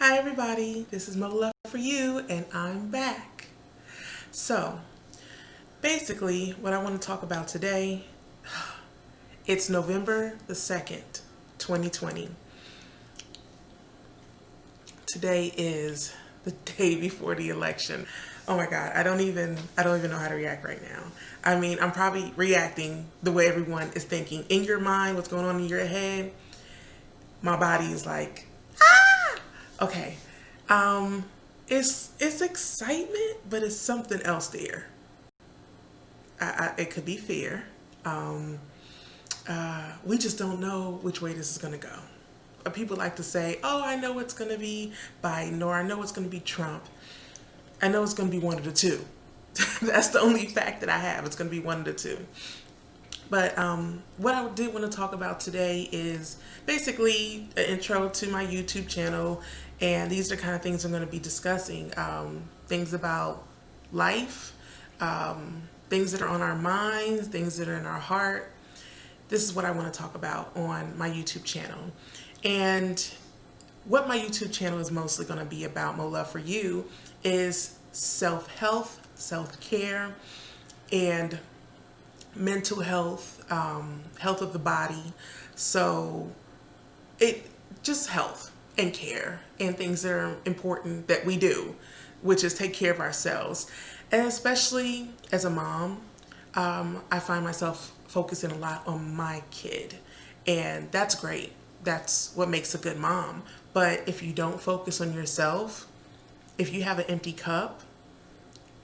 Hi everybody, this is Mo Love for You and I'm back. So basically what I want to talk about today, it's November the 2nd, 2020. Today is the day before the election. Oh my God, I don't even know how to react right now. I mean, I'm probably reacting the way everyone is thinking. In your mind, what's going on in your head, my body is like, okay. Um, it's excitement, but it's something else there. It could be fear. Um, we just don't know which way this is going to go. People like to say, "Oh, I know it's going to be Biden," or "I know it's going to be Trump." I know it's going to be one of the two. That's the only fact that I have. It's going to be one of the two. But what I did want to talk about today is basically an intro to my YouTube channel, and these are kind of things I'm going to be discussing. Things about life, things that are on our minds, things that are in our heart. This is what I want to talk about on my YouTube channel. And what my YouTube channel is mostly going to be about, Mo Love for You, is self-health, self-care, and mental health, health of the body. So it just health and care and things that are important that we do, which is take care of ourselves. And especially as a mom, I find myself focusing a lot on my kid. And that's great. That's what makes a good mom. But if you don't focus on yourself, if you have an empty cup,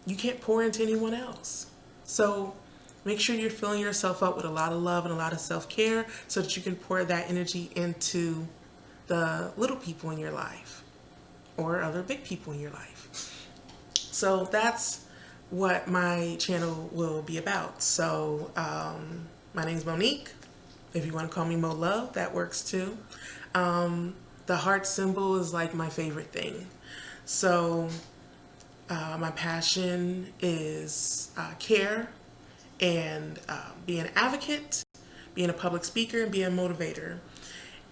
you can't pour into anyone else. So make sure you're filling yourself up with a lot of love and a lot of self-care so that you can pour that energy into the little people in your life or other big people in your life. So that's what my channel will be about. So my name's Monique. If you want to call me Mo Love, that works too. The heart symbol is like my favorite thing. So my passion is care and being an advocate, being a public speaker, and being a motivator.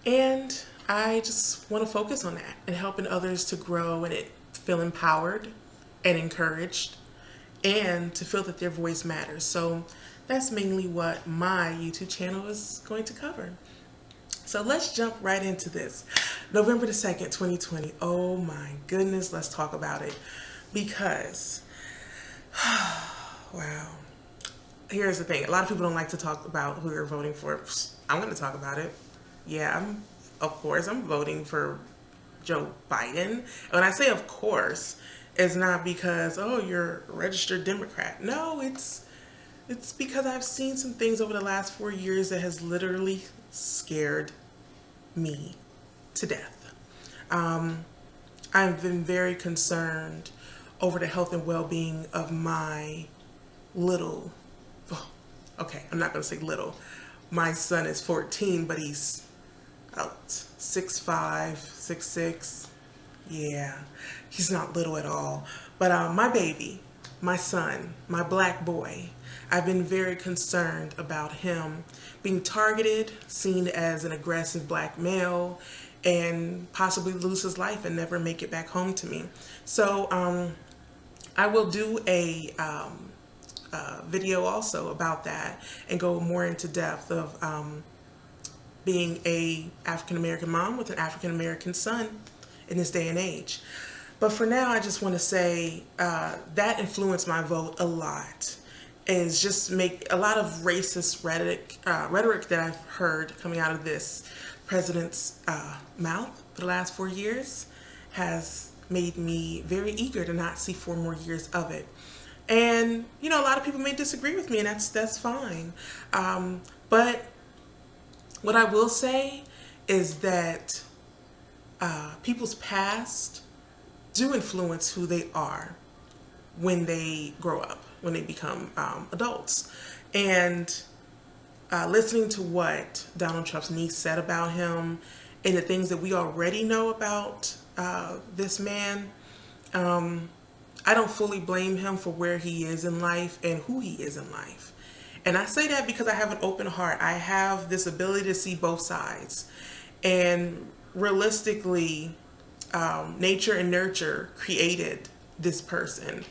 And I just want to focus on that and helping others to grow and feel empowered and encouraged and to feel that their voice matters. So that's mainly what my YouTube channel is going to cover. So let's jump right into this. November the 2nd, 2020. Oh my goodness, let's talk about it. Because, wow. Here's the thing. A lot of people don't like to talk about who they're voting for. I'm going to talk about it. Yeah, of course, I'm voting for Joe Biden. And when I say of course, it's not because, oh, you're a registered Democrat. No, it's because I've seen some things over the last 4 years that has literally scared me to death. I've been very concerned over the health and well-being of my little, okay, I'm not going to say little. My son is 14, but he's about 6'5", 6'6". Yeah, he's not little at all. But my baby, my son, my black boy, I've been very concerned about him being targeted, seen as an aggressive black male, and possibly lose his life and never make it back home to me. So I will do a video also about that and go more into depth of being a African American mom with an African American son in this day and age. But for now, I just want to say that influenced my vote a lot. Is just make a lot of racist rhetoric that I've heard coming out of this president's mouth for the last 4 years has made me very eager to not see 4 more years of it. And you know, a lot of people may disagree with me, and that's fine. But what I will say is that people's past do influence who they are when they grow up, when they become adults. And listening to what Donald Trump's niece said about him and the things that we already know about this man, I don't fully blame him for where he is in life and who he is in life. And I say that because I have an open heart. I have this ability to see both sides. And realistically, nature and nurture created this person.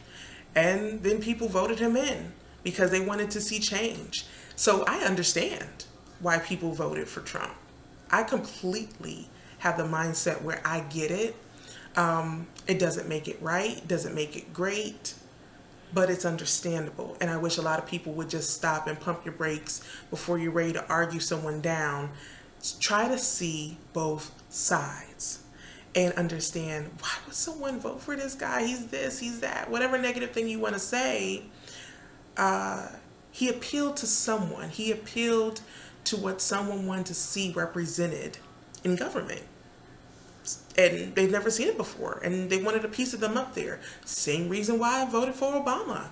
And then people voted him in because they wanted to see change. So I understand why people voted for Trump. I completely have the mindset where I get it. It doesn't make it right, doesn't make it great, but it's understandable. And I wish a lot of people would just stop and pump your brakes before you're ready to argue someone down. Try to see both sides and understand, why would someone vote for this guy? He's this, he's that, whatever negative thing you want to say. He appealed to someone. He appealed to what someone wanted to see represented in government. And they've never seen it before, and they wanted a piece of them up there. Same reason why I voted for Obama.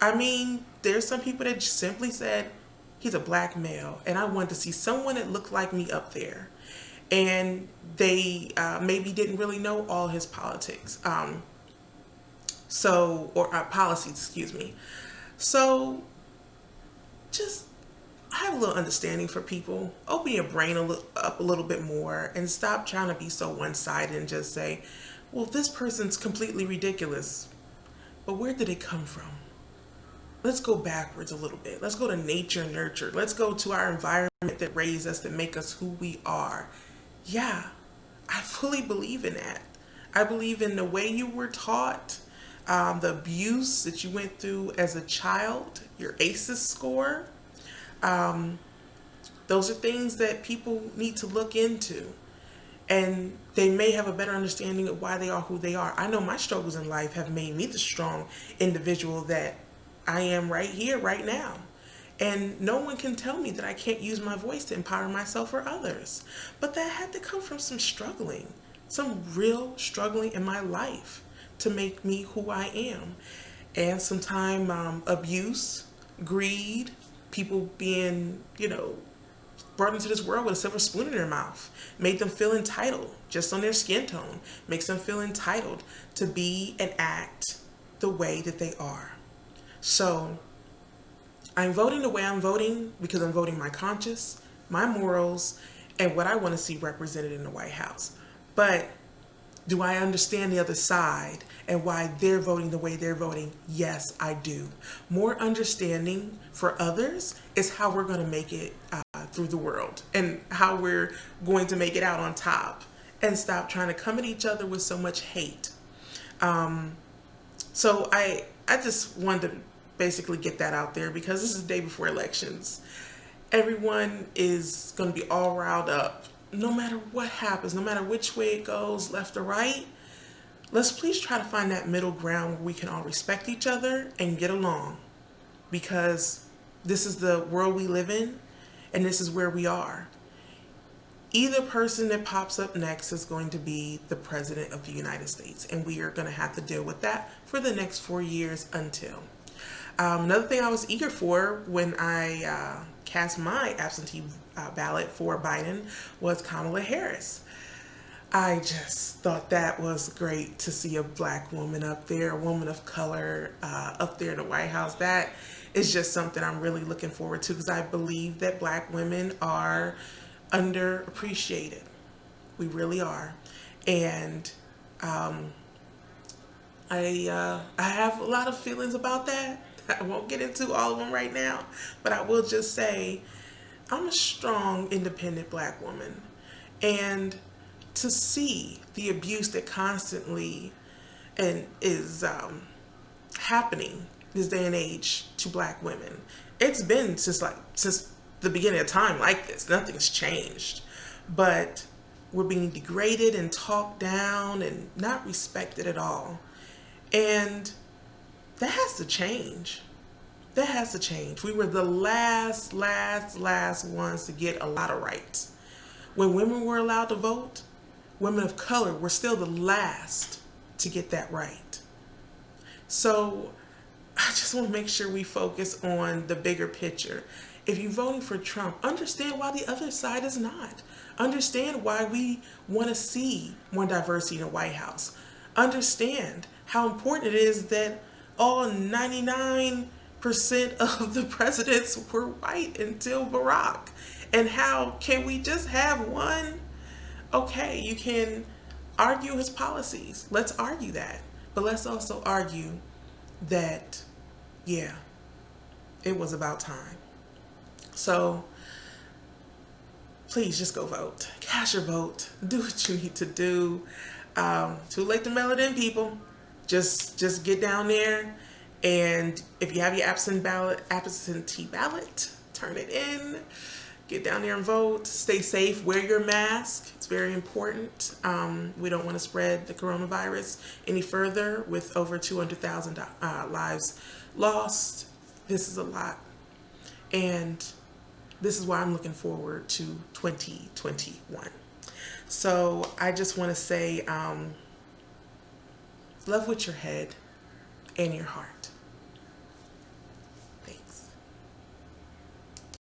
I mean, there's some people that simply said, he's a black male, and I wanted to see someone that looked like me up there. And they maybe didn't really know all his politics, policies, excuse me. So just have a little understanding for people. Open your brain up a little bit more and stop trying to be so one-sided and just say, well, this person's completely ridiculous. But where did it come from? Let's go backwards a little bit. Let's go to nature and nurture. Let's go to our environment that raised us, that make us who we are. Yeah, I fully believe in that. I believe in the way you were taught, the abuse that you went through as a child, your ACEs score. Those are things that people need to look into, and they may have a better understanding of why they are who they are. I know my struggles in life have made me the strong individual that I am right here, right now. And no one can tell me that I can't use my voice to empower myself or others. But that had to come from some struggling, some real struggling in my life to make me who I am. And sometimes abuse, greed, people being, brought into this world with a silver spoon in their mouth, made them feel entitled just on their skin tone, makes them feel entitled to be and act the way that they are. So I'm voting the way I'm voting because I'm voting my conscience, my morals, and what I want to see represented in the White House. But do I understand the other side and why they're voting the way they're voting? Yes, I do. More understanding for others is how we're going to make it through the world, and how we're going to make it out on top, and stop trying to come at each other with so much hate. So I just wanted to basically get that out there, because this is the day before elections. Everyone is going to be all riled up. No matter what happens, no matter which way it goes, left or right, let's please try to find that middle ground where we can all respect each other and get along, because this is the world we live in, and this is where we are. Either person that pops up next is going to be the President of the United States, and we are going to have to deal with that for the next 4 years until. Another thing I was eager for when I cast my absentee ballot for Biden was Kamala Harris. I just thought that was great to see a black woman up there, a woman of color up there in the White House. That is just something I'm really looking forward to, because I believe that black women are underappreciated. We really are. And I have a lot of feelings about that. I won't get into all of them right now, but I will just say I'm a strong, independent black woman. And to see the abuse that constantly is happening this day and age to black women, it's been since the beginning of time like this. Nothing's changed, but we're being degraded and talked down and not respected at all. And that has to change. That has to change. We were the last ones to get a lot of rights. When women were allowed to vote, women of color were still the last to get that right. So I just want to make sure we focus on the bigger picture. If you're voting for Trump, understand why the other side is not. Understand why we want to see more diversity in the White House. Understand how important it is that all 99% of the presidents were white until Barack. And how can we just have one? Okay, you can argue his policies. Let's argue that. But let's also argue that, yeah, it was about time. So please just go vote. Cast your vote. Do what you need to do. Too late to mail it in, people. Just get down there, and if you have your absentee ballot, turn it in. Get down there and vote. Stay safe. Wear your mask. It's very important. We don't want to spread the coronavirus any further with over 200,000 lives lost. This is a lot. And this is why I'm looking forward to 2021. So I just want to say, love with your head and your heart.